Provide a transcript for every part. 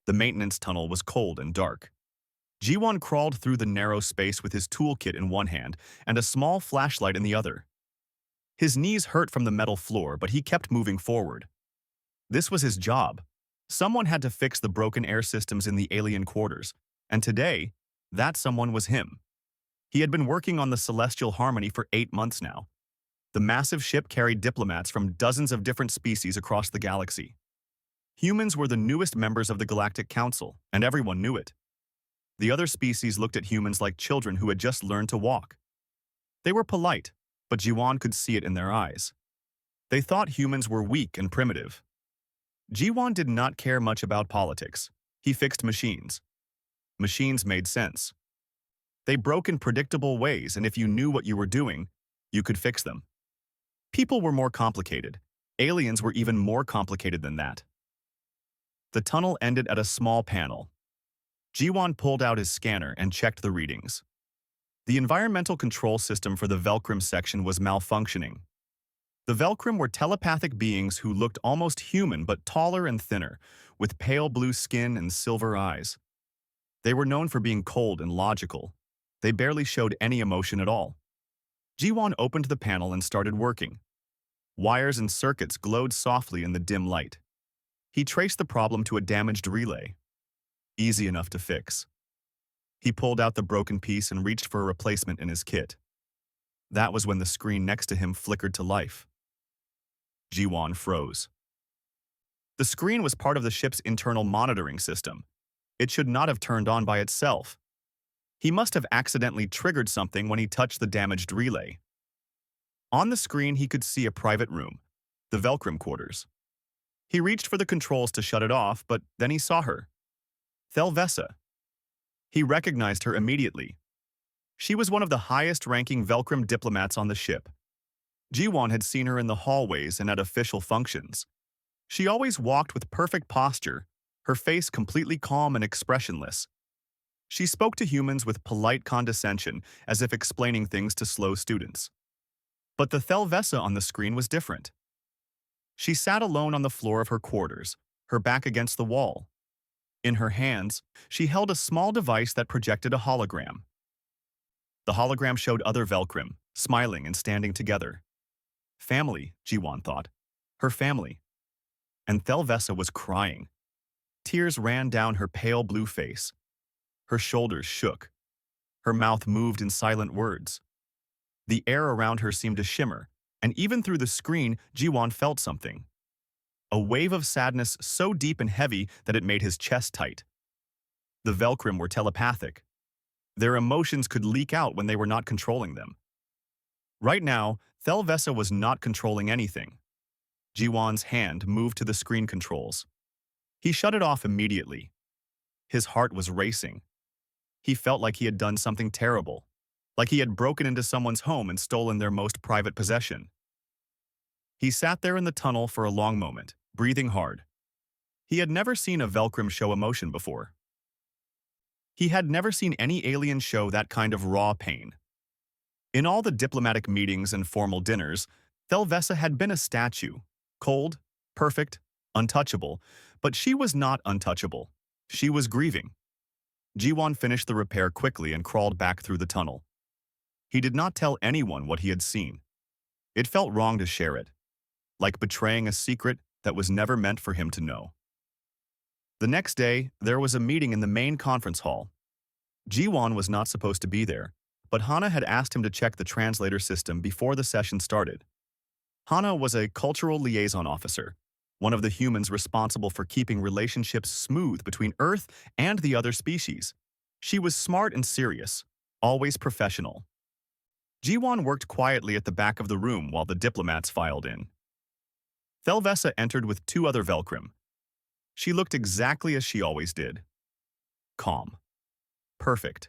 The maintenance tunnel was cold and dark. Jiwon crawled through the narrow space with his toolkit in one hand and a small flashlight in the other. His knees hurt from the metal floor, but he kept moving forward. This was his job. Someone had to fix the broken air systems in the alien quarters, and today, that someone was him. He had been working on the Celestial Harmony for 8 months now. The massive ship carried diplomats from dozens of different species across the galaxy. Humans were the newest members of the Galactic Council, and everyone knew it. The other species looked at humans like children who had just learned to walk. They were polite, but Jiwon could see it in their eyes. They thought humans were weak and primitive. Jiwon did not care much about politics. He fixed machines. Machines made sense. They broke in predictable ways, and if you knew what you were doing, you could fix them. People were more complicated. Aliens were even more complicated than that. The tunnel ended at a small panel. Jiwon pulled out his scanner and checked the readings. The environmental control system for the Velcrim section was malfunctioning. The Velcrim were telepathic beings who looked almost human but taller and thinner, with pale blue skin and silver eyes. They were known for being cold and logical. They barely showed any emotion at all. Jiwon opened the panel and started working. Wires and circuits glowed softly in the dim light. He traced the problem to a damaged relay. Easy enough to fix. He pulled out the broken piece and reached for a replacement in his kit. That was when the screen next to him flickered to life. Jiwon froze. The screen was part of the ship's internal monitoring system. It should not have turned on by itself. He must have accidentally triggered something when he touched the damaged relay. On the screen, he could see a private room, the Velcrim quarters. He reached for the controls to shut it off, but then he saw her. Thelvessa. He recognized her immediately. She was one of the highest-ranking Velcrim diplomats on the ship. Jiwon had seen her in the hallways and at official functions. She always walked with perfect posture, her face completely calm and expressionless. She spoke to humans with polite condescension, as if explaining things to slow students. But the Thelvessa on the screen was different. She sat alone on the floor of her quarters, her back against the wall. In her hands, she held a small device that projected a hologram. The hologram showed other Velcrim, smiling and standing together. Family, Jiwon thought. Her family. And Thelvessa was crying. Tears ran down her pale blue face. Her shoulders shook. Her mouth moved in silent words. The air around her seemed to shimmer, and even through the screen, Jiwon felt something. A wave of sadness so deep and heavy that it made his chest tight. The Velcrim were telepathic. Their emotions could leak out when they were not controlling them. Right now, Thelvessa was not controlling anything. Jiwon's hand moved to the screen controls. He shut it off immediately. His heart was racing. He felt like he had done something terrible, like he had broken into someone's home and stolen their most private possession. He sat there in the tunnel for a long moment, breathing hard. He had never seen a Velcrim show emotion before. He had never seen any alien show that kind of raw pain. In all the diplomatic meetings and formal dinners, Thelvessa had been a statue, cold, perfect, untouchable, but she was not untouchable. She was grieving. Jiwon finished the repair quickly and crawled back through the tunnel. He did not tell anyone what he had seen. It felt wrong to share it, like betraying a secret that was never meant for him to know. The next day, there was a meeting in the main conference hall. Jiwon was not supposed to be there, but Hana had asked him to check the translator system before the session started. Hana was a cultural liaison officer, one of the humans responsible for keeping relationships smooth between Earth and the other species. She was smart and serious, always professional. Jiwon worked quietly at the back of the room while the diplomats filed in. Thelvessa entered with 2 other Velcrim. She looked exactly as she always did. Calm. Perfect.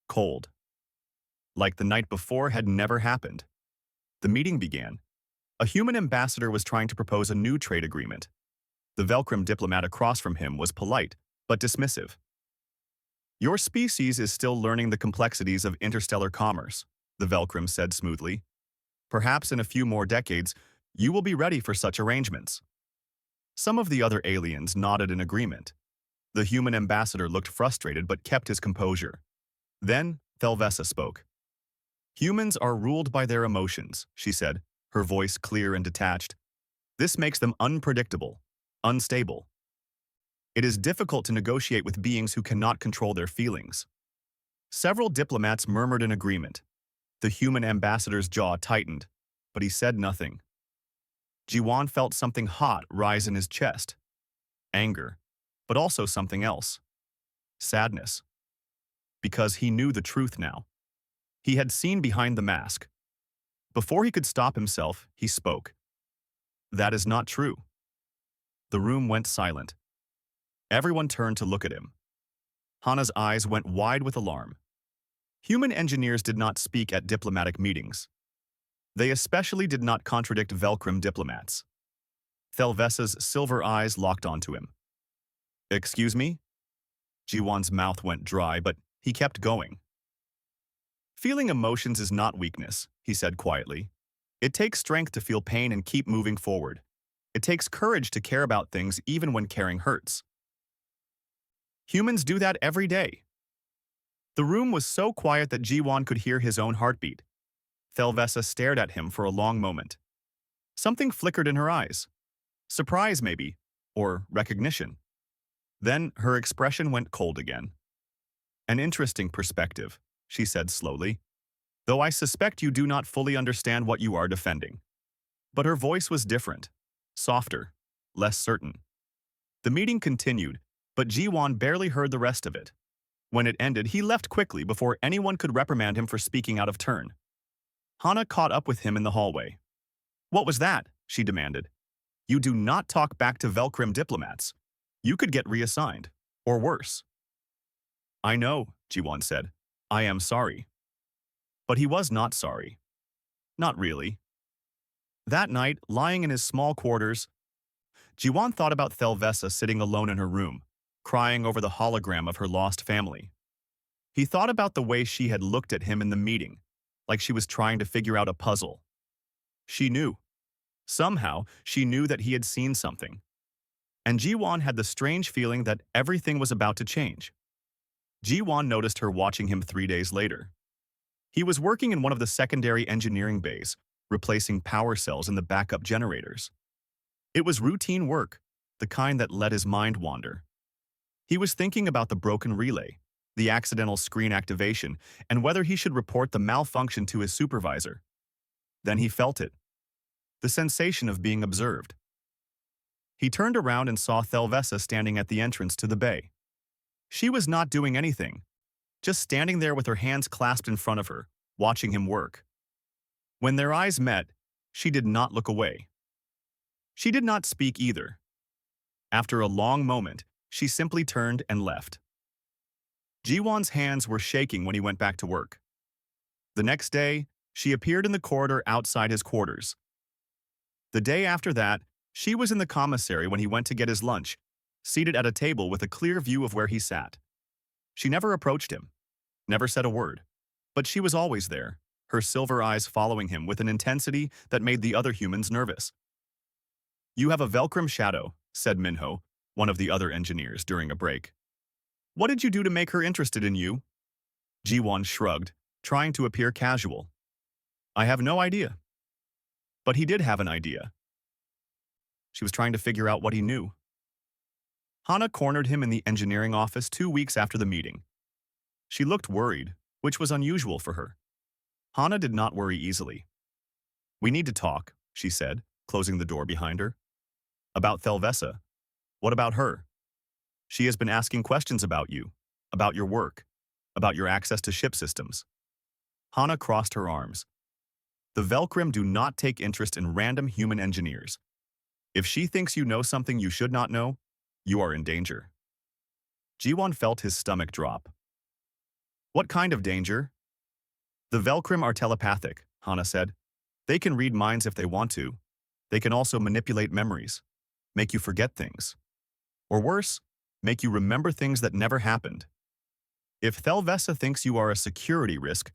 Cold. Like the night before had never happened. The meeting began. A human ambassador was trying to propose a new trade agreement. The Velcrim diplomat across from him was polite, but dismissive. Your species is still learning the complexities of interstellar commerce, the Velcrim said smoothly. Perhaps in a few more decades, you will be ready for such arrangements. Some of the other aliens nodded in agreement. The human ambassador looked frustrated but kept his composure. Then, Thelvessa spoke. Humans are ruled by their emotions, she said, her voice clear and detached. This makes them unpredictable, unstable. It is difficult to negotiate with beings who cannot control their feelings. Several diplomats murmured in agreement. The human ambassador's jaw tightened, but he said nothing. Jiwan felt something hot rise in his chest. Anger, but also something else. Sadness. Because he knew the truth now. He had seen behind the mask. Before he could stop himself, he spoke. That is not true. The room went silent. Everyone turned to look at him. Hana's eyes went wide with alarm. Human engineers did not speak at diplomatic meetings. They especially did not contradict Velcrim diplomats. Thelvessa's silver eyes locked onto him. Excuse me? Jiwan's mouth went dry, but he kept going. Feeling emotions is not weakness, he said quietly. It takes strength to feel pain and keep moving forward. It takes courage to care about things even when caring hurts. Humans do that every day. The room was so quiet that Jiwan could hear his own heartbeat. Thelvessa stared at him for a long moment. Something flickered in her eyes. Surprise, maybe, or recognition. Then her expression went cold again. An interesting perspective, she said slowly, though I suspect you do not fully understand what you are defending. But her voice was different, softer, less certain. The meeting continued, but Jiwan barely heard the rest of it. When it ended, he left quickly before anyone could reprimand him for speaking out of turn. Hana caught up with him in the hallway. What was that? She demanded. You do not talk back to Velcrim diplomats. You could get reassigned, or worse. I know, Jiwan said. I am sorry. But he was not sorry. Not really. That night, lying in his small quarters, Jiwan thought about Thelvessa sitting alone in her room, crying over the hologram of her lost family. He thought about the way she had looked at him in the meeting, like she was trying to figure out a puzzle. She knew. Somehow, she knew that he had seen something. And Jiwan had the strange feeling that everything was about to change. Jiwan noticed her watching him 3 days later. He was working in one of the secondary engineering bays, replacing power cells in the backup generators. It was routine work, the kind that let his mind wander. He was thinking about the broken relay, the accidental screen activation, and whether he should report the malfunction to his supervisor. Then he felt it. The sensation of being observed. He turned around and saw Thelvessa standing at the entrance to the bay. She was not doing anything, just standing there with her hands clasped in front of her, watching him work. When their eyes met, she did not look away. She did not speak either. After a long moment, she simply turned and left. Jiwan's hands were shaking when he went back to work. The next day, she appeared in the corridor outside his quarters. The day after that, she was in the commissary when he went to get his lunch, seated at a table with a clear view of where he sat. She never approached him, never said a word, but she was always there, her silver eyes following him with an intensity that made the other humans nervous. You have a Velcrim shadow, said Minho, one of the other engineers, during a break. What did you do to make her interested in you? Jiwan shrugged, trying to appear casual. I have no idea. But he did have an idea. She was trying to figure out what he knew. Hana cornered him in the engineering office 2 weeks after the meeting. She looked worried, which was unusual for her. Hana did not worry easily. We need to talk, she said, closing the door behind her. About Thelvessa. What about her? She has been asking questions about you, about your work, about your access to ship systems. Hana crossed her arms. The Velcrim do not take interest in random human engineers. If she thinks you know something you should not know, you are in danger. Jiwan felt his stomach drop. What kind of danger? The Velcrim are telepathic, Hana said. They can read minds if they want to. They can also manipulate memories, make you forget things. Or worse, make you remember things that never happened. If Thelvessa thinks you are a security risk,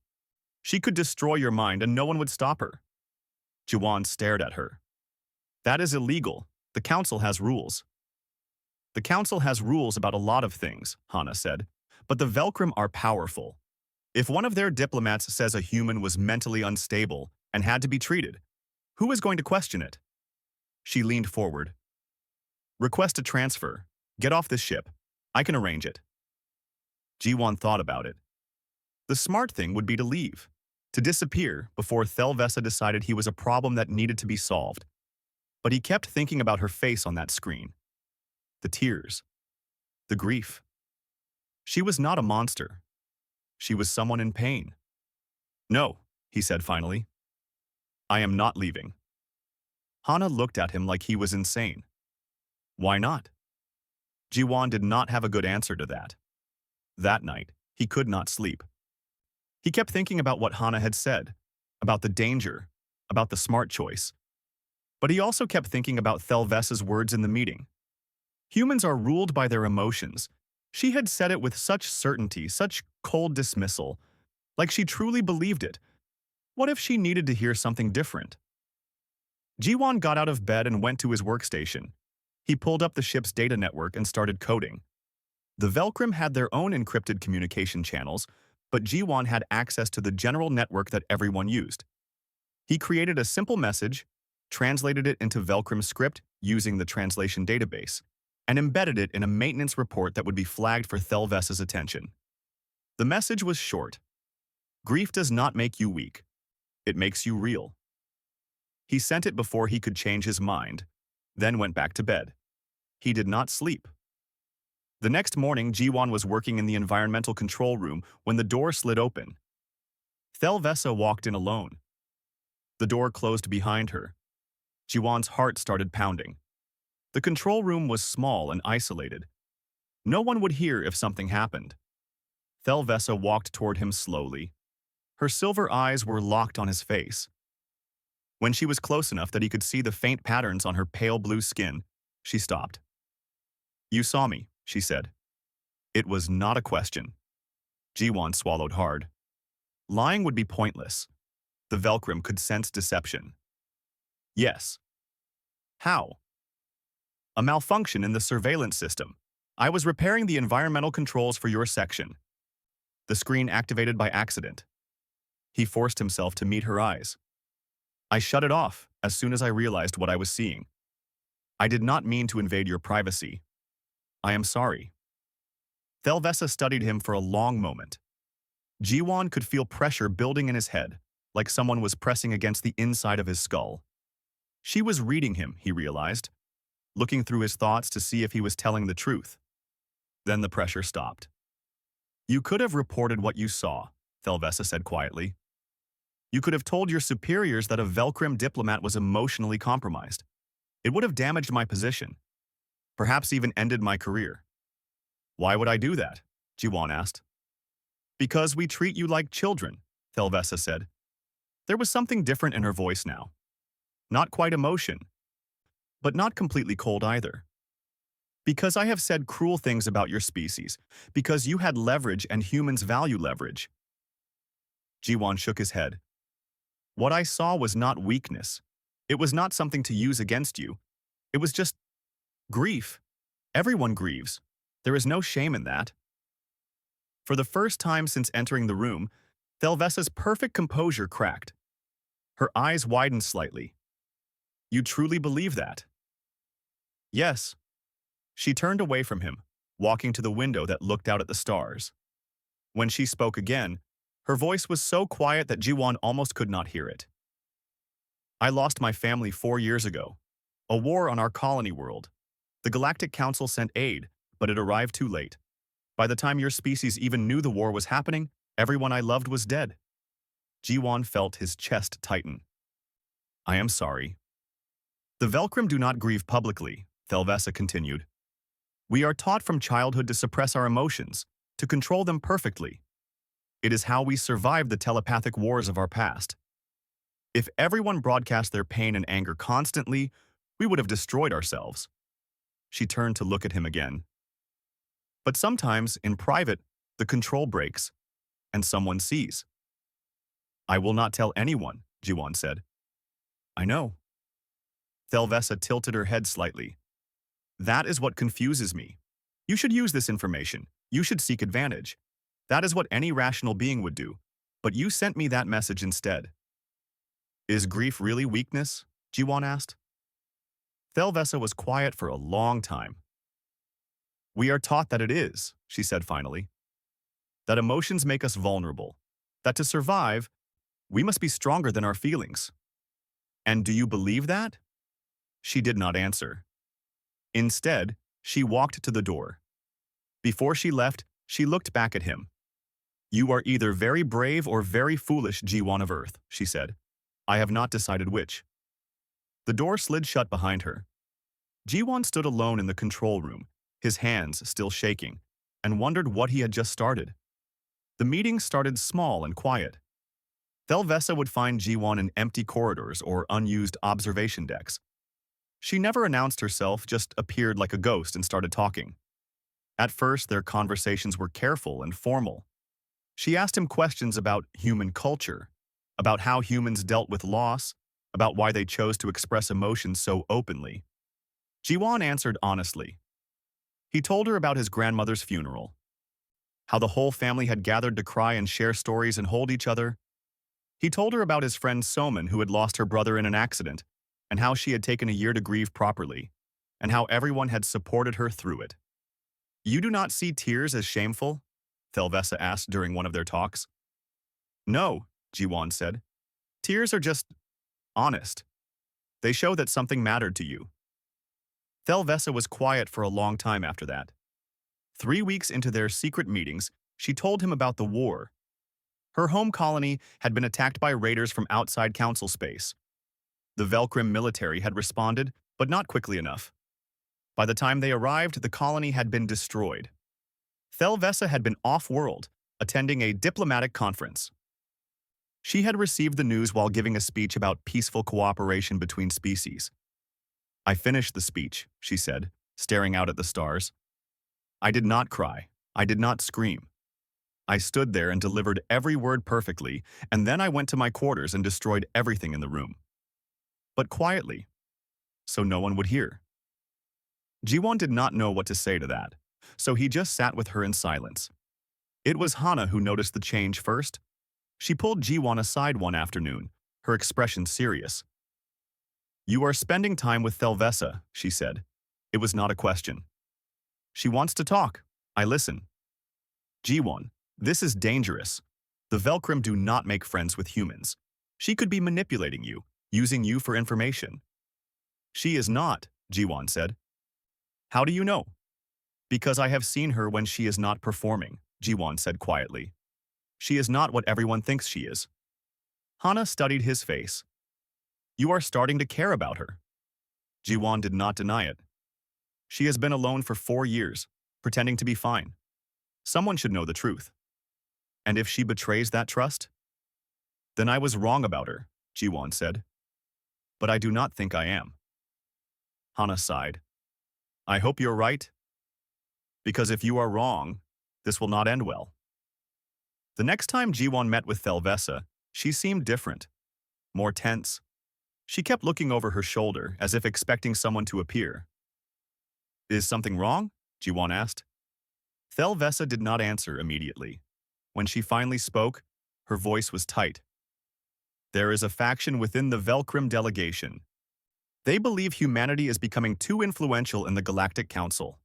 she could destroy your mind and no one would stop her. Jiwan stared at her. That is illegal. The council has rules. The Council has rules about a lot of things, Hana said, but the Velcrum are powerful. If one of their diplomats says a human was mentally unstable and had to be treated, who is going to question it? She leaned forward. Request a transfer. Get off this ship. I can arrange it. Jiwon thought about it. The smart thing would be to leave, to disappear before Thelvessa decided he was a problem that needed to be solved. But he kept thinking about her face on that screen. The tears. The grief. She was not a monster. She was someone in pain. No, he said finally. I am not leaving. Hana looked at him like he was insane. Why not? Jiwon did not have a good answer to that. That night, he could not sleep. He kept thinking about what Hana had said, about the danger, about the smart choice. But he also kept thinking about Thelvessa's words in the meeting. Humans are ruled by their emotions. She had said it with such certainty, such cold dismissal, like she truly believed it. What if she needed to hear something different? Jiwon got out of bed and went to his workstation. He pulled up the ship's data network and started coding. The Velcrum had their own encrypted communication channels, but Jiwon had access to the general network that everyone used. He created a simple message, translated it into Velcrum script using the translation database, and embedded it in a maintenance report that would be flagged for Thelvessa's attention. The message was short. Grief does not make you weak. It makes you real. He sent it before he could change his mind, then went back to bed. He did not sleep. The next morning, Jiwon was working in the environmental control room when the door slid open. Thelvessa walked in alone. The door closed behind her. Jiwon's heart started pounding. The control room was small and isolated. No one would hear if something happened. Thelvessa walked toward him slowly. Her silver eyes were locked on his face. When she was close enough that he could see the faint patterns on her pale blue skin, she stopped. You saw me, she said. It was not a question. Jiwon swallowed hard. Lying would be pointless. The Velcrum could sense deception. Yes. How? A malfunction in the surveillance system. I was repairing the environmental controls for your section. The screen activated by accident. He forced himself to meet her eyes. I shut it off as soon as I realized what I was seeing. I did not mean to invade your privacy. I am sorry. Thelvessa studied him for a long moment. Jiwon could feel pressure building in his head, like someone was pressing against the inside of his skull. She was reading him, he realized, looking through his thoughts to see if he was telling the truth. Then the pressure stopped. You could have reported what you saw, Thelvessa said quietly. You could have told your superiors that a Velcrum diplomat was emotionally compromised. It would have damaged my position, perhaps even ended my career. Why would I do that? Jiwon asked. Because we treat you like children, Thelvessa said. There was something different in her voice now. Not quite emotion, but not completely cold either. Because I have said cruel things about your species, because you had leverage and humans value leverage. Jiwon shook his head. What I saw was not weakness. It was not something to use against you. It was just grief. Everyone grieves. There is no shame in that. For the first time since entering the room, Thelvessa's perfect composure cracked. Her eyes widened slightly. You truly believe that? Yes. She turned away from him, walking to the window that looked out at the stars. When she spoke again, her voice was so quiet that Jiwon almost could not hear it. I lost my family 4 years ago. A war on our colony world. The Galactic Council sent aid, but it arrived too late. By the time your species even knew the war was happening, everyone I loved was dead. Jiwon felt his chest tighten. I am sorry. The Velcrum do not grieve publicly, Thelvessa continued. We are taught from childhood to suppress our emotions, to control them perfectly. It is how we survived the telepathic wars of our past. If everyone broadcast their pain and anger constantly, we would have destroyed ourselves. She turned to look at him again. But sometimes, in private, the control breaks, and someone sees. I will not tell anyone, Jiwon said. I know. Thelvessa tilted her head slightly. That is what confuses me. You should use this information. You should seek advantage. That is what any rational being would do. But you sent me that message instead. Is grief really weakness? Jiwon asked. Thelvessa was quiet for a long time. We are taught that it is, she said finally. That emotions make us vulnerable. That to survive, we must be stronger than our feelings. And do you believe that? She did not answer. Instead, she walked to the door. Before she left, she looked back at him. You are either very brave or very foolish, Jiwon of Earth, she said. I have not decided which. The door slid shut behind her. Jiwon stood alone in the control room, his hands still shaking, and wondered what he had just started. The meeting started small and quiet. Thelvessa would find Jiwon in empty corridors or unused observation decks. She never announced herself, just appeared like a ghost and started talking. At first, their conversations were careful and formal. She asked him questions about human culture, about how humans dealt with loss, about why they chose to express emotions so openly. Jiwon answered honestly. He told her about his grandmother's funeral, how the whole family had gathered to cry and share stories and hold each other. He told her about his friend Soman, who had lost her brother in an accident, and how she had taken a year to grieve properly, and how everyone had supported her through it. You do not see tears as shameful? Thelvessa asked during one of their talks. No, Jiwon said. Tears are just honest. They show that something mattered to you. Thelvessa was quiet for a long time after that. 3 weeks into their secret meetings, she told him about the war. Her home colony had been attacked by raiders from outside council space. The Velcrim military had responded, but not quickly enough. By the time they arrived, the colony had been destroyed. Thelvessa had been off-world, attending a diplomatic conference. She had received the news while giving a speech about peaceful cooperation between species. I finished the speech, she said, staring out at the stars. I did not cry. I did not scream. I stood there and delivered every word perfectly, and then I went to my quarters and destroyed everything in the room. But quietly, so no one would hear. Jiwon did not know what to say to that, so he just sat with her in silence. It was Hana who noticed the change first. She pulled Jiwon aside one afternoon, her expression serious. You are spending time with Thelvessa, she said. It was not a question. She wants to talk. I listen. Jiwon, this is dangerous. The Velcrim do not make friends with humans. She could be manipulating you, using you for information. She is not, Jiwon said. How do you know? Because I have seen her when she is not performing, Jiwon said quietly. She is not what everyone thinks she is. Hana studied his face. You are starting to care about her. Jiwon did not deny it. She has been alone for 4 years, pretending to be fine. Someone should know the truth. And if she betrays that trust? Then I was wrong about her, Jiwon said. But I do not think I am. Hana sighed. I hope you're right. Because if you are wrong, this will not end well. The next time Jiwon met with Thelvessa, she seemed different, more tense. She kept looking over her shoulder as if expecting someone to appear. Is something wrong? Jiwon asked. Thelvessa did not answer immediately. When she finally spoke, her voice was tight. There is a faction within the Velcrim delegation. They believe humanity is becoming too influential in the Galactic Council.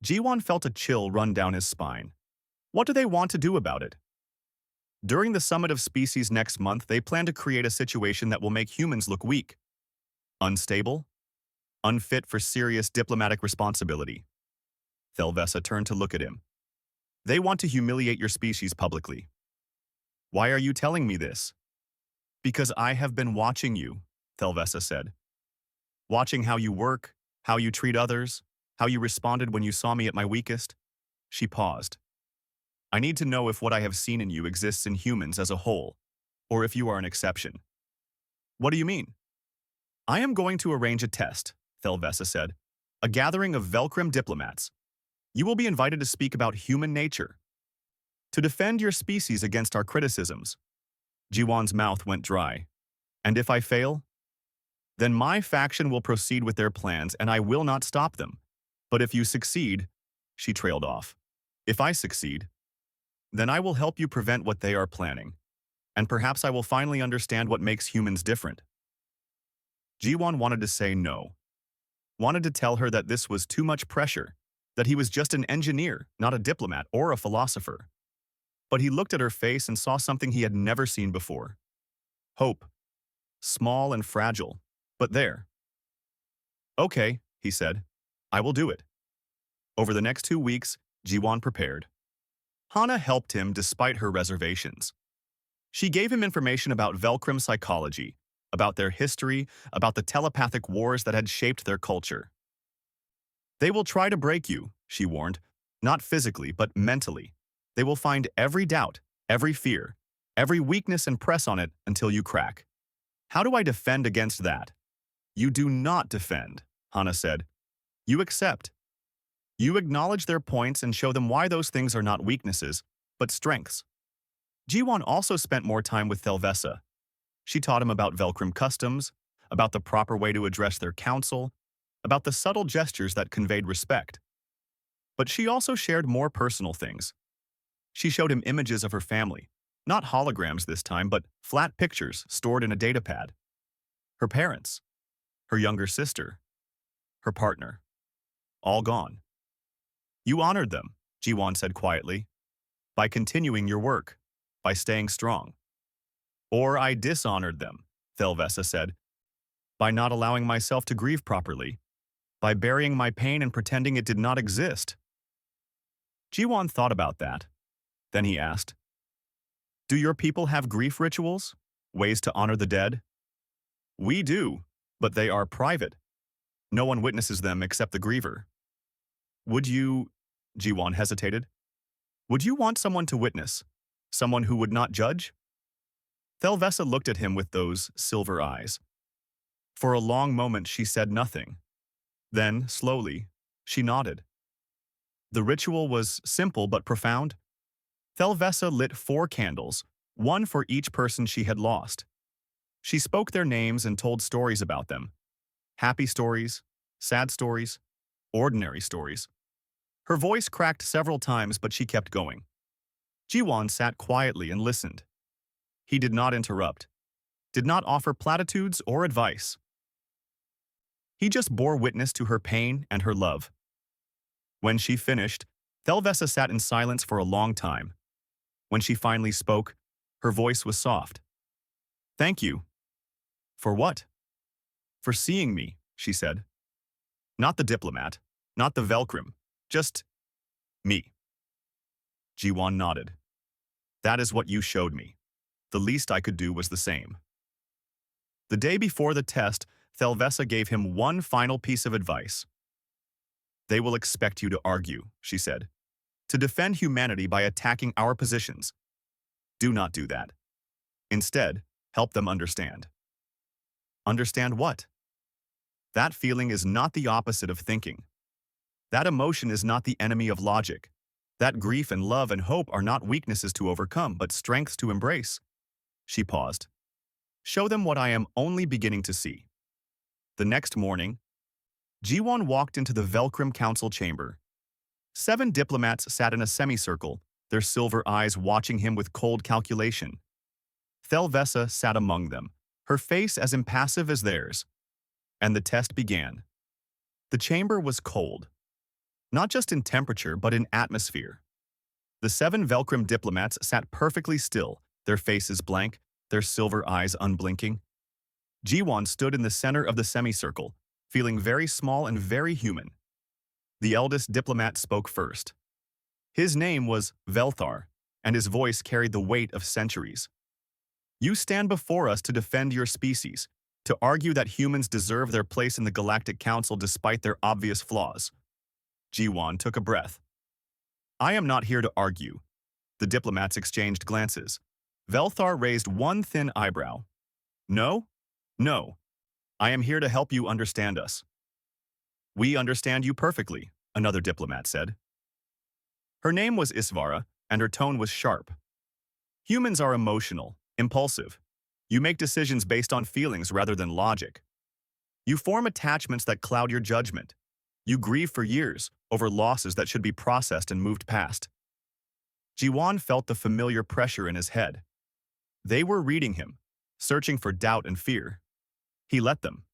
Jiwon felt a chill run down his spine. What do they want to do about it? During the Summit of Species next month, they plan to create a situation that will make humans look weak, unstable, unfit for serious diplomatic responsibility. Thelvessa turned to look at him. They want to humiliate your species publicly. Why are you telling me this? Because I have been watching you, Thelvessa said. Watching how you work, how you treat others, how you responded when you saw me at my weakest. She paused. I need to know if what I have seen in you exists in humans as a whole, or if you are an exception. What do you mean? I am going to arrange a test, Thelvessa said. A gathering of Velcrim diplomats. You will be invited to speak about human nature, to defend your species against our criticisms. Jiwon's mouth went dry. And if I fail? Then my faction will proceed with their plans and I will not stop them. But if you succeed, she trailed off. If I succeed, then I will help you prevent what they are planning. And perhaps I will finally understand what makes humans different. Jiwon wanted to say no. Wanted to tell her that this was too much pressure, that he was just an engineer, not a diplomat or a philosopher. But he looked at her face and saw something he had never seen before. Hope. Small and fragile, but there. Okay, he said. I will do it. Over the next 2 weeks, Jiwon prepared. Hana helped him despite her reservations. She gave him information about Velcrum psychology, about their history, about the telepathic wars that had shaped their culture. They will try to break you, she warned, not physically but mentally. They will find every doubt, every fear, every weakness and press on it until you crack. How do I defend against that? You do not defend, Hana said. You accept. You acknowledge their points and show them why those things are not weaknesses, but strengths. Jiwon also spent more time with Thelvessa. She taught him about Velcrum customs, about the proper way to address their council, about the subtle gestures that conveyed respect. But she also shared more personal things. She showed him images of her family, not holograms this time, but flat pictures stored in a datapad. Her parents, her younger sister, her partner, all gone. You honored them, Jiwon said quietly, by continuing your work, by staying strong. Or I dishonored them, Thelvessa said, by not allowing myself to grieve properly, by burying my pain and pretending it did not exist. Jiwon thought about that. Then he asked, do your people have grief rituals? Ways to honor the dead? We do, but they are private. No one witnesses them except the griever. Would you, Jiwon hesitated, would you want someone to witness? Someone who would not judge? Thelvessa looked at him with those silver eyes. For a long moment she said nothing. Then, slowly, she nodded. The ritual was simple but profound. Thelvessa lit 4 candles, one for each person she had lost. She spoke their names and told stories about them. Happy stories, sad stories, ordinary stories. Her voice cracked several times, but she kept going. Jiwon sat quietly and listened. He did not interrupt, did not offer platitudes or advice. He just bore witness to her pain and her love. When she finished, Thelvessa sat in silence for a long time. When she finally spoke, her voice was soft. Thank you. For what? For seeing me, she said. Not the diplomat, not the Velcrum, just me. Jiwon nodded. That is what you showed me. The least I could do was the same. The day before the test, Thelvessa gave him one final piece of advice. They will expect you to argue, she said, to defend humanity by attacking our positions. Do not do that. Instead, help them understand. Understand what? That feeling is not the opposite of thinking. That emotion is not the enemy of logic. That grief and love and hope are not weaknesses to overcome, but strengths to embrace. She paused. Show them what I am only beginning to see. The next morning, Jiwon walked into the Velcrum Council chamber. 7 diplomats sat in a semicircle, their silver eyes watching him with cold calculation. Thelvessa sat among them, her face as impassive as theirs. And the test began. The chamber was cold, not just in temperature but in atmosphere. The 7 Velcrum diplomats sat perfectly still, their faces blank, their silver eyes unblinking. Jiwon stood in the center of the semicircle, feeling very small and very human. The eldest diplomat spoke first. His name was Velthar, and his voice carried the weight of centuries. You stand before us to defend your species, to argue that humans deserve their place in the Galactic Council despite their obvious flaws. Jiwon took a breath. I am not here to argue. The diplomats exchanged glances. Velthar raised one thin eyebrow. No? No. I am here to help you understand us. We understand you perfectly, another diplomat said. Her name was Isvara, and her tone was sharp. Humans are emotional, impulsive. You make decisions based on feelings rather than logic. You form attachments that cloud your judgment. You grieve for years over losses that should be processed and moved past. Jiwan felt the familiar pressure in his head. They were reading him, searching for doubt and fear. He let them.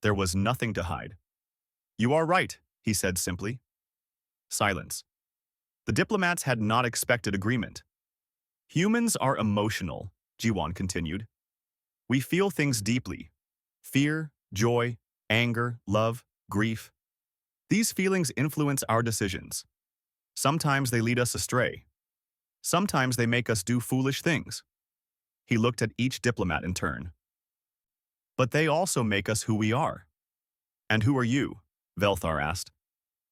There was nothing to hide. "You are right," he said simply. Silence. The diplomats had not expected agreement. "Humans are emotional," Jiwan continued. "We feel things deeply. Fear, joy, anger, love, grief. These feelings influence our decisions. Sometimes they lead us astray. Sometimes they make us do foolish things." He looked at each diplomat in turn. "But they also make us who we are." "And who are you?" Velthar asked.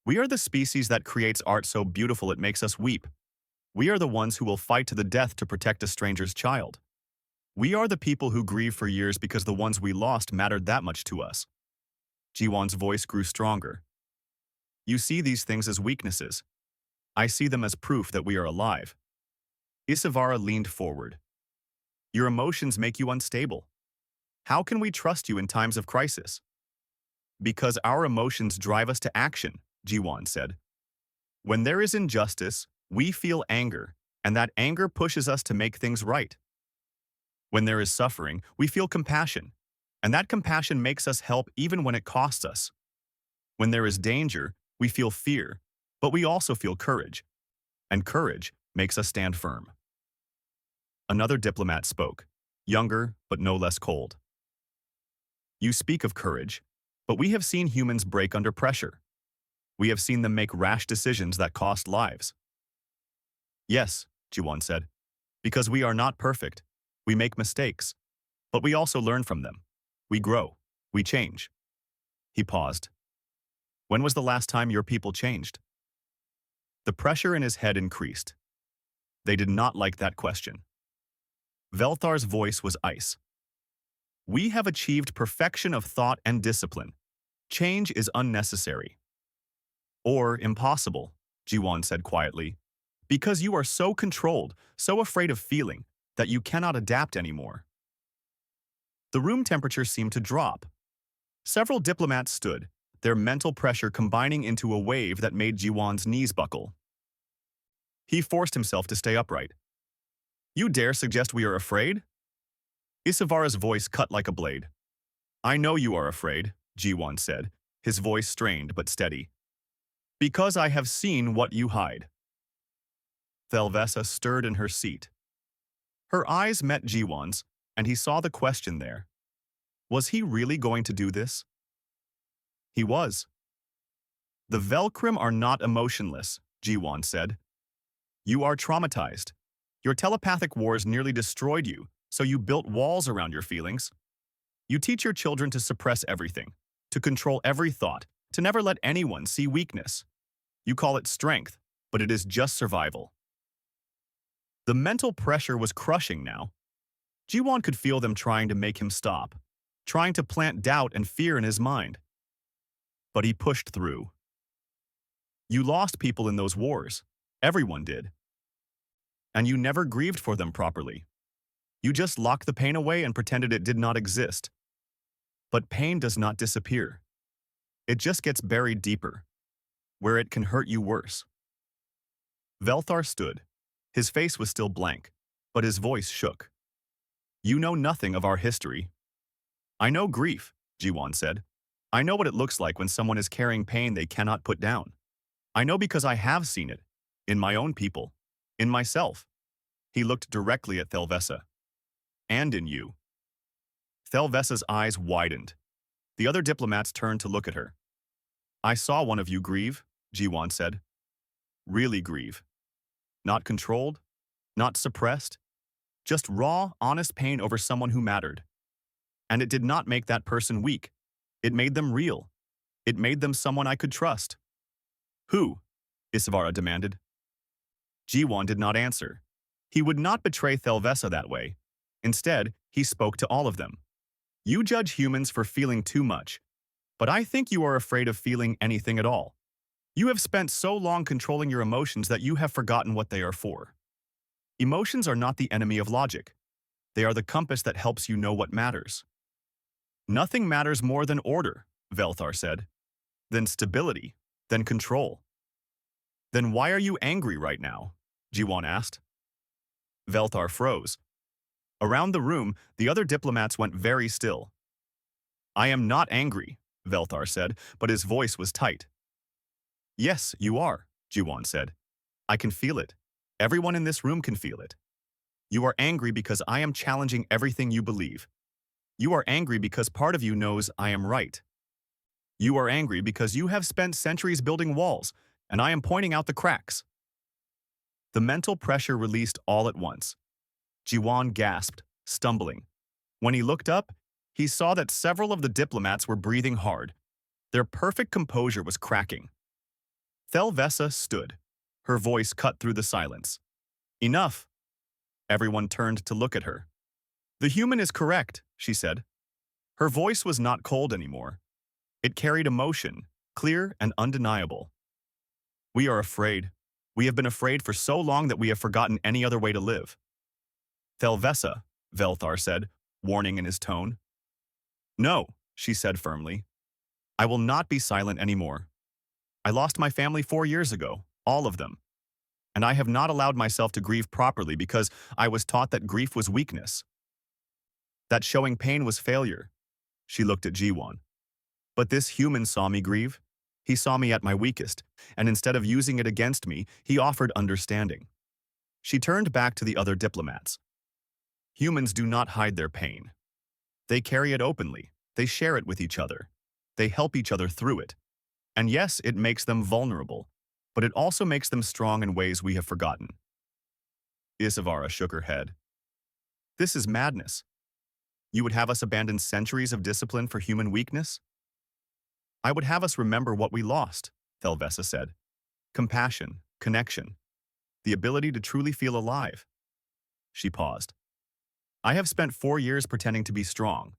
"We are the species that creates art so beautiful it makes us weep. We are the ones who will fight to the death to protect a stranger's child. We are the people who grieve for years because the ones we lost mattered that much to us." Jiwan's voice grew stronger. "You see these things as weaknesses. I see them as proof that we are alive." Isavara leaned forward. "Your emotions make you unstable. How can we trust you in times of crisis?" "Because our emotions drive us to action," Jiwan said. "When there is injustice, we feel anger, and that anger pushes us to make things right. When there is suffering, we feel compassion, and that compassion makes us help even when it costs us. When there is danger, we feel fear, but we also feel courage, and courage makes us stand firm." Another diplomat spoke, younger but no less cold. "You speak of courage, but we have seen humans break under pressure. We have seen them make rash decisions that cost lives." "Yes," Jiwan said, "because we are not perfect. We make mistakes, but we also learn from them. We grow. We change." He paused. "When was the last time your people changed?" The pressure in his head increased. They did not like that question. Velthar's voice was ice. "We have achieved perfection of thought and discipline. Change is unnecessary." "Or impossible," Jiwan said quietly, "because you are so controlled, so afraid of feeling, that you cannot adapt anymore." The room temperature seemed to drop. Several diplomats stood, their mental pressure combining into a wave that made Jiwan's knees buckle. He forced himself to stay upright. "You dare suggest we are afraid?" Isavara's voice cut like a blade. "I know you are afraid," Jiwan said, his voice strained but steady. "Because I have seen what you hide." Thelvessa stirred in her seat. Her eyes met Jiwan's, and he saw the question there. Was he really going to do this? He was. "The Velcrim are not emotionless," Jiwan said. "You are traumatized. Your telepathic wars nearly destroyed you, so you built walls around your feelings. You teach your children to suppress everything, to control every thought, to never let anyone see weakness. You call it strength, but it is just survival." The mental pressure was crushing now. Jiwan could feel them trying to make him stop, trying to plant doubt and fear in his mind. But he pushed through. "You lost people in those wars. Everyone did. And you never grieved for them properly. You just locked the pain away and pretended it did not exist. But pain does not disappear. It just gets buried deeper, where it can hurt you worse." Velthar stood. His face was still blank, but his voice shook. "You know nothing of our history." "I know grief," Jiwan said. "I know what it looks like when someone is carrying pain they cannot put down. I know because I have seen it, in my own people, in myself." He looked directly at Thelvessa. "And in you." Thelvessa's eyes widened. The other diplomats turned to look at her. "I saw one of you grieve," Jiwan said. "Really grieve. Not controlled, not suppressed, just raw, honest pain over someone who mattered. And it did not make that person weak. It made them real. It made them someone I could trust." "Who?" Isavara demanded. Jiwan did not answer. He would not betray Thelvessa that way. Instead, he spoke to all of them. "You judge humans for feeling too much, but I think you are afraid of feeling anything at all. You have spent so long controlling your emotions that you have forgotten what they are for. Emotions are not the enemy of logic. They are the compass that helps you know what matters." Nothing matters more than order, Velthar said. Then stability. Then control. Then why are you angry right now? Jiwan asked. Velthar froze. Around the room, the other diplomats went very still. I am not angry, Velthar said, but his voice was tight. Yes, you are, Jiwan said. I can feel it. Everyone in this room can feel it. You are angry because I am challenging everything you believe. You are angry because part of you knows I am right. You are angry because you have spent centuries building walls, and I am pointing out the cracks. The mental pressure released all at once. Jiwan gasped, stumbling. When he looked up, he saw that several of the diplomats were breathing hard. Their perfect composure was cracking. Thelvessa stood, her voice cut through the silence. Enough! Everyone turned to look at her. The human is correct, she said. Her voice was not cold anymore. It carried emotion, clear and undeniable. We are afraid. We have been afraid for so long that we have forgotten any other way to live. Thelvessa, Velthar said, warning in his tone. No, she said firmly. I will not be silent anymore. I lost my family 4 years ago, all of them. And I have not allowed myself to grieve properly because I was taught that grief was weakness. That showing pain was failure. She looked at Jiwan. But this human saw me grieve. He saw me at my weakest, and instead of using it against me, he offered understanding. She turned back to the other diplomats. Humans do not hide their pain. They carry it openly. They share it with each other. They help each other through it. And yes, it makes them vulnerable, but it also makes them strong in ways we have forgotten. Isavara shook her head. This is madness. You would have us abandon centuries of discipline for human weakness? I would have us remember what we lost, Thelvessa said. Compassion, connection, the ability to truly feel alive. She paused. I have spent 4 years pretending to be strong,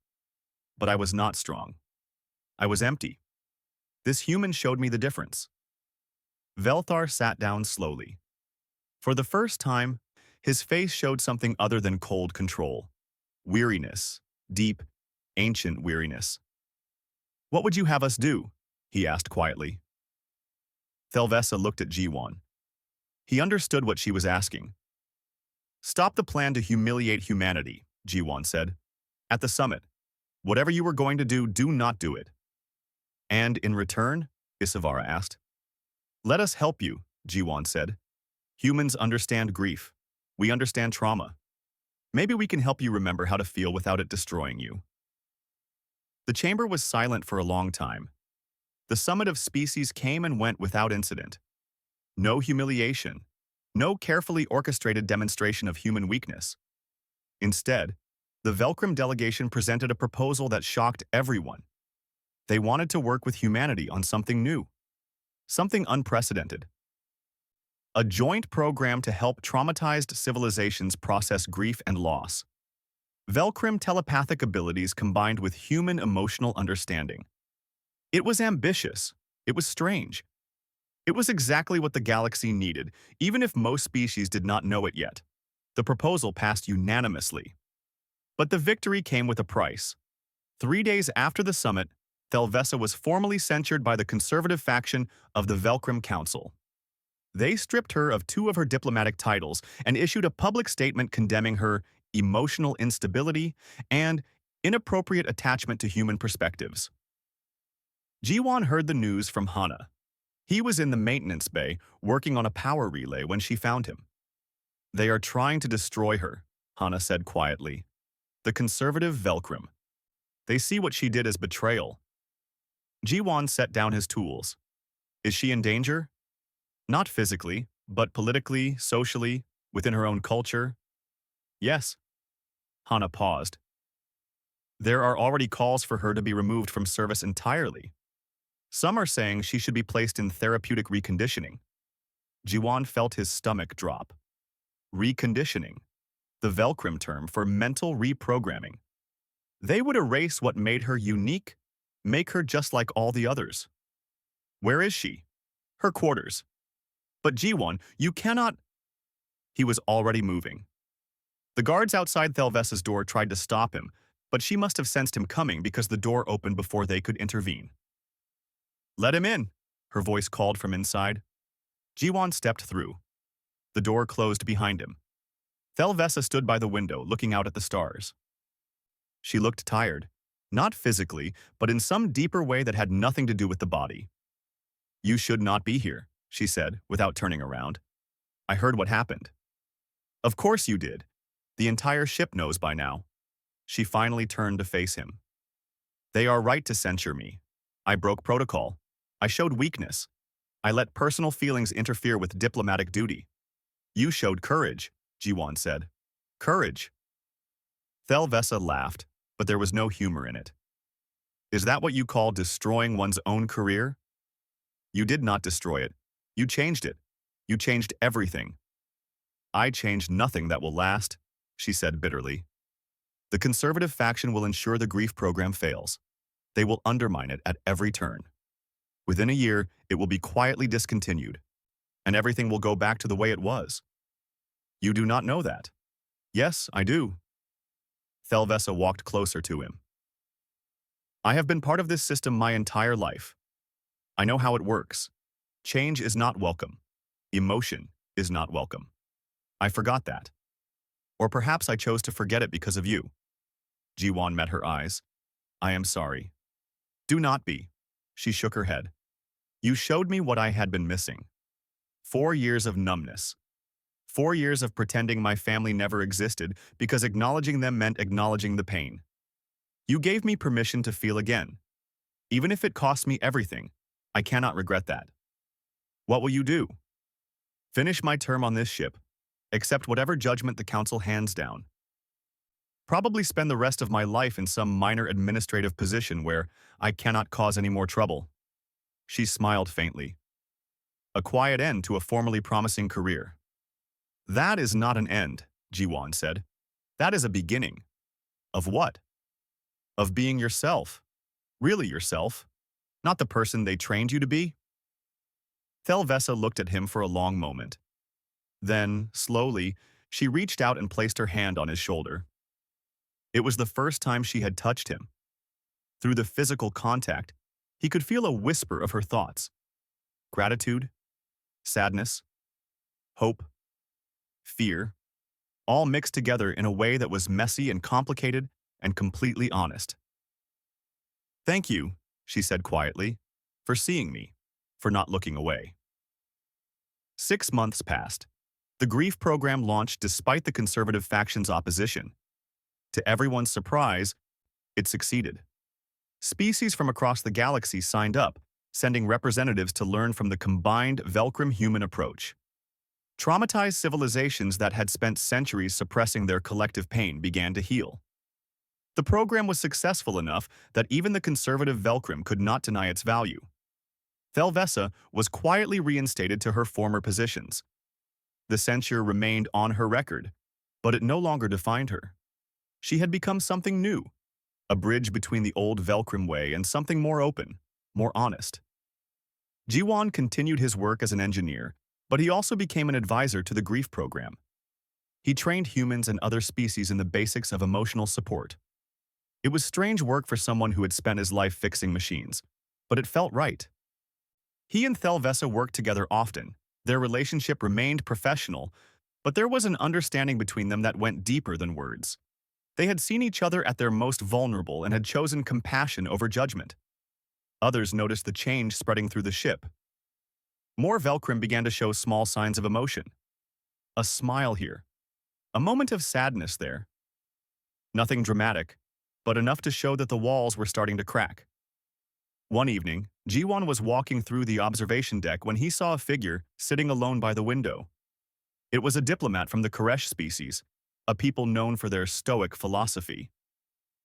but I was not strong. I was empty. This human showed me the difference. Velthar sat down slowly. For the first time, his face showed something other than cold control. Weariness, deep, ancient weariness. What would you have us do? He asked quietly. Thelvessa looked at Jiwan. He understood what she was asking. Stop the plan to humiliate humanity, Jiwan said. At the summit, whatever you were going to do, do not do it. And in return? Isavara asked. Let us help you, Jiwan said. Humans understand grief. We understand trauma. Maybe we can help you remember how to feel without it destroying you. The chamber was silent for a long time. The summit of species came and went without incident. No humiliation. No carefully orchestrated demonstration of human weakness. Instead, the Velcrim delegation presented a proposal that shocked everyone. They wanted to work with humanity on something new. Something unprecedented. A joint program to help traumatized civilizations process grief and loss. Velcrim telepathic abilities combined with human emotional understanding. It was ambitious. It was strange. It was exactly what the galaxy needed, even if most species did not know it yet. The proposal passed unanimously. But the victory came with a price. 3 days after the summit, Thelvessa was formally censured by the conservative faction of the Velcrim Council. They stripped her of 2 of her diplomatic titles and issued a public statement condemning her emotional instability and inappropriate attachment to human perspectives. Jiwan heard the news from Hana. He was in the maintenance bay working on a power relay when she found him. They are trying to destroy her, Hana said quietly. The conservative Velcrim. They see what she did as betrayal. Jiwan set down his tools. Is she in danger? Not physically, but politically, socially, within her own culture? Yes. Hana paused. There are already calls for her to be removed from service entirely. Some are saying she should be placed in therapeutic reconditioning. Jiwan felt his stomach drop. Reconditioning. The Velcrim term for mental reprogramming. They would erase what made her unique, make her just like all the others. Where is she? Her quarters. But Jiwan, you cannot... He was already moving. The guards outside Thelvessa's door tried to stop him, but she must have sensed him coming because the door opened before they could intervene. "Let him in," her voice called from inside. Jiwon stepped through. The door closed behind him. Thelvessa stood by the window, looking out at the stars. She looked tired, not physically, but in some deeper way that had nothing to do with the body. "You should not be here," she said, without turning around. "I heard what happened." "Of course you did. The entire ship knows by now." She finally turned to face him. "They are right to censure me. I broke protocol. I showed weakness. I let personal feelings interfere with diplomatic duty." "You showed courage," Jiwon said. "Courage." Thelvessa laughed, but there was no humor in it. "Is that what you call destroying one's own career? You did not destroy it. You changed it. You changed everything." "I changed nothing that will last," she said bitterly. "The conservative faction will ensure the grief program fails. They will undermine it at every turn. Within a year, it will be quietly discontinued, and everything will go back to the way it was." "You do not know that." "Yes, I do." Thelvessa walked closer to him. "I have been part of this system my entire life. I know how it works. Change is not welcome. Emotion is not welcome. I forgot that. Or perhaps I chose to forget it because of you." Jiwon met her eyes. "I am sorry." "Do not be." She shook her head. "You showed me what I had been missing. 4 years of numbness. 4 years of pretending my family never existed because acknowledging them meant acknowledging the pain. You gave me permission to feel again. Even if it cost me everything, I cannot regret that. What will you do?" "Finish my term on this ship. Accept whatever judgment the council hands down. Probably spend the rest of my life in some minor administrative position where I cannot cause any more trouble." She smiled faintly. "A quiet end to a formerly promising career." "That is not an end," Jiwon said. "That is a beginning." "Of what?" "Of being yourself. Really yourself. Not the person they trained you to be." Thelvessa looked at him for a long moment. Then, slowly, she reached out and placed her hand on his shoulder. It was the first time she had touched him. Through the physical contact, he could feel a whisper of her thoughts. Gratitude, sadness, hope, fear, all mixed together in a way that was messy and complicated and completely honest. "Thank you," she said quietly, "for seeing me, for not looking away." 6 months passed. The grief program launched despite the conservative faction's opposition. To everyone's surprise, it succeeded. Species from across the galaxy signed up, sending representatives to learn from the combined Velcrum-human approach. Traumatized civilizations that had spent centuries suppressing their collective pain began to heal. The program was successful enough that even the conservative Velcrum could not deny its value. Thelvessa was quietly reinstated to her former positions. The censure remained on her record, but it no longer defined her. She had become something new, a bridge between the old Velcrum way and something more open, more honest. Jiwon continued his work as an engineer, but he also became an advisor to the grief program. He trained humans and other species in the basics of emotional support. It was strange work for someone who had spent his life fixing machines, but it felt right. He and Thelvessa worked together often. Their relationship remained professional, but there was an understanding between them that went deeper than words. They had seen each other at their most vulnerable and had chosen compassion over judgment. Others noticed the change spreading through the ship. More Velcrum began to show small signs of emotion. A smile here. A moment of sadness there. Nothing dramatic, but enough to show that the walls were starting to crack. One evening, Jiwon was walking through the observation deck when he saw a figure sitting alone by the window. It was a diplomat from the Koresh species, a people known for their stoic philosophy.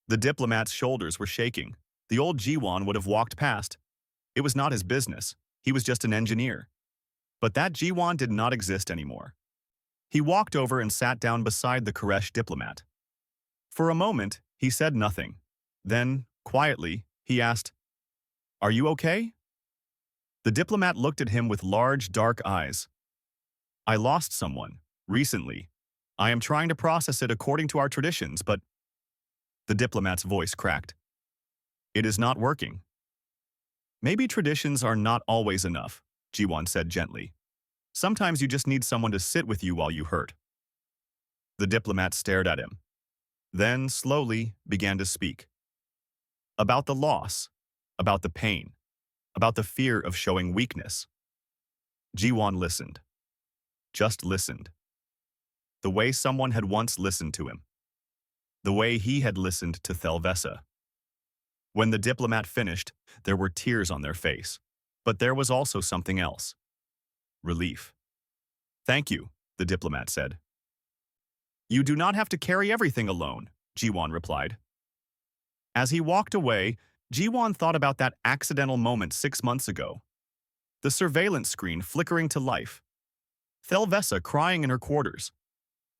The diplomat's shoulders were shaking. The old Jiwon would have walked past. It was not his business. He was just an engineer. But that Jiwon did not exist anymore. He walked over and sat down beside the Koresh diplomat. For a moment, he said nothing. Then, quietly, he asked, "Are you okay?" The diplomat looked at him with large, dark eyes. "I lost someone, recently. I am trying to process it according to our traditions, but..." The diplomat's voice cracked. It is not working. Maybe traditions are not always enough, Jiwon said gently. Sometimes you just need someone to sit with you while you hurt. The diplomat stared at him, then slowly began to speak. About the loss, about the pain, about the fear of showing weakness. Jiwon listened. Just listened. The way someone had once listened to him. The way he had listened to Thelvessa. When the diplomat finished, there were tears on their face. But there was also something else. Relief. Thank you, the diplomat said. You do not have to carry everything alone, Jiwon replied. As he walked away, Jiwon thought about that accidental moment 6 months ago. The surveillance screen flickering to life. Thelvessa crying in her quarters.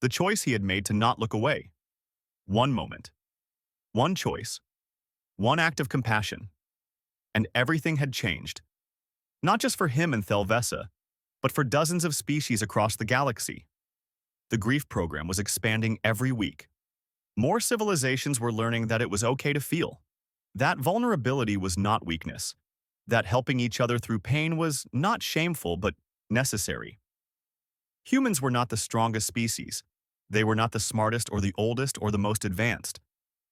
The choice he had made to not look away. One moment. One choice. One act of compassion. And everything had changed. Not just for him and Thelvessa, but for dozens of species across the galaxy. The grief program was expanding every week. More civilizations were learning that it was okay to feel. That vulnerability was not weakness. That helping each other through pain was not shameful, but necessary. Humans were not the strongest species. They were not the smartest or the oldest or the most advanced.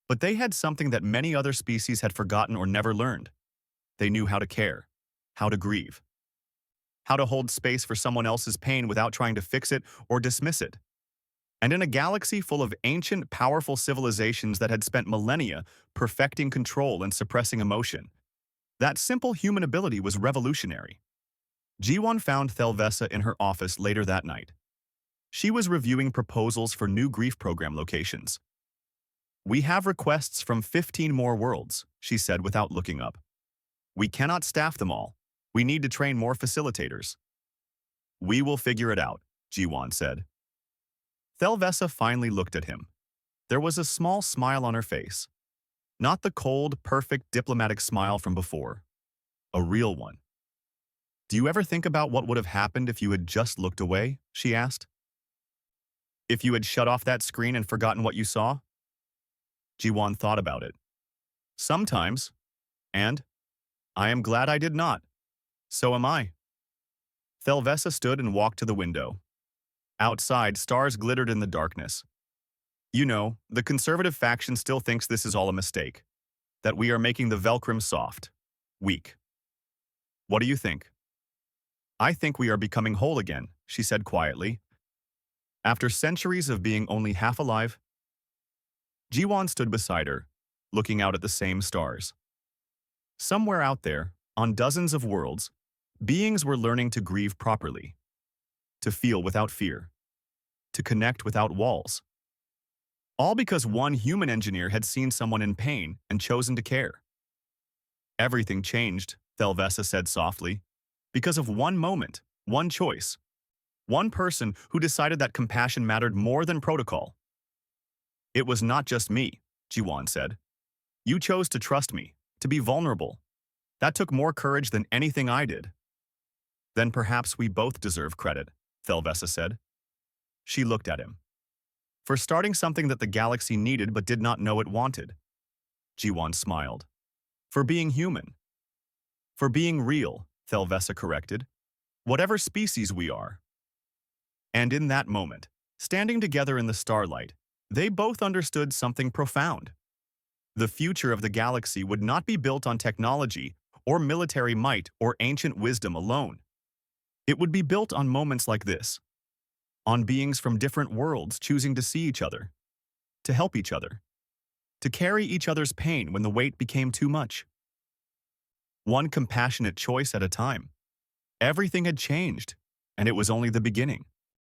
But they had something that many other species had forgotten or never learned. They knew how to care, how to grieve, how to hold space for someone else's pain without trying to fix it or dismiss it. And in a galaxy full of ancient, powerful civilizations that had spent millennia perfecting control and suppressing emotion, that simple human ability was revolutionary. Jiwon found Thelvessa in her office later that night. She was reviewing proposals for new grief program locations. We have requests from 15 more worlds, she said without looking up. We cannot staff them all. We need to train more facilitators. We will figure it out, Jiwon said. Thelvessa finally looked at him. There was a small smile on her face. Not the cold, perfect diplomatic smile from before. A real one. Do you ever think about what would have happened if you had just looked away? She asked. If you had shut off that screen and forgotten what you saw? Jiwon thought about it. Sometimes. And I am glad I did not. So am I. Thelvessa stood and walked to the window. Outside, stars glittered in the darkness. You know, the conservative faction still thinks this is all a mistake. That we are making the Velcrum soft. Weak. What do you think? I think we are becoming whole again, she said quietly. After centuries of being only half alive. Jiwon stood beside her, looking out at the same stars. Somewhere out there, on dozens of worlds, beings were learning to grieve properly. To feel without fear. To connect without walls. All because one human engineer had seen someone in pain and chosen to care. Everything changed, Thelvessa said softly, because of one moment, one choice. One person who decided that compassion mattered more than protocol. It was not just me, Jiwon said. You chose to trust me, to be vulnerable. That took more courage than anything I did. Then perhaps we both deserve credit, Thelvessa said. She looked at him. For starting something that the galaxy needed but did not know it wanted. Jiwon smiled. For being human. For being real, Thelvessa corrected. Whatever species we are. And in that moment, standing together in the starlight, they both understood something profound. The future of the galaxy would not be built on technology or military might or ancient wisdom alone. It would be built on moments like this. On beings from different worlds choosing to see each other, to help each other, to carry each other's pain when the weight became too much. One compassionate choice at a time. Everything had changed, and it was only the beginning.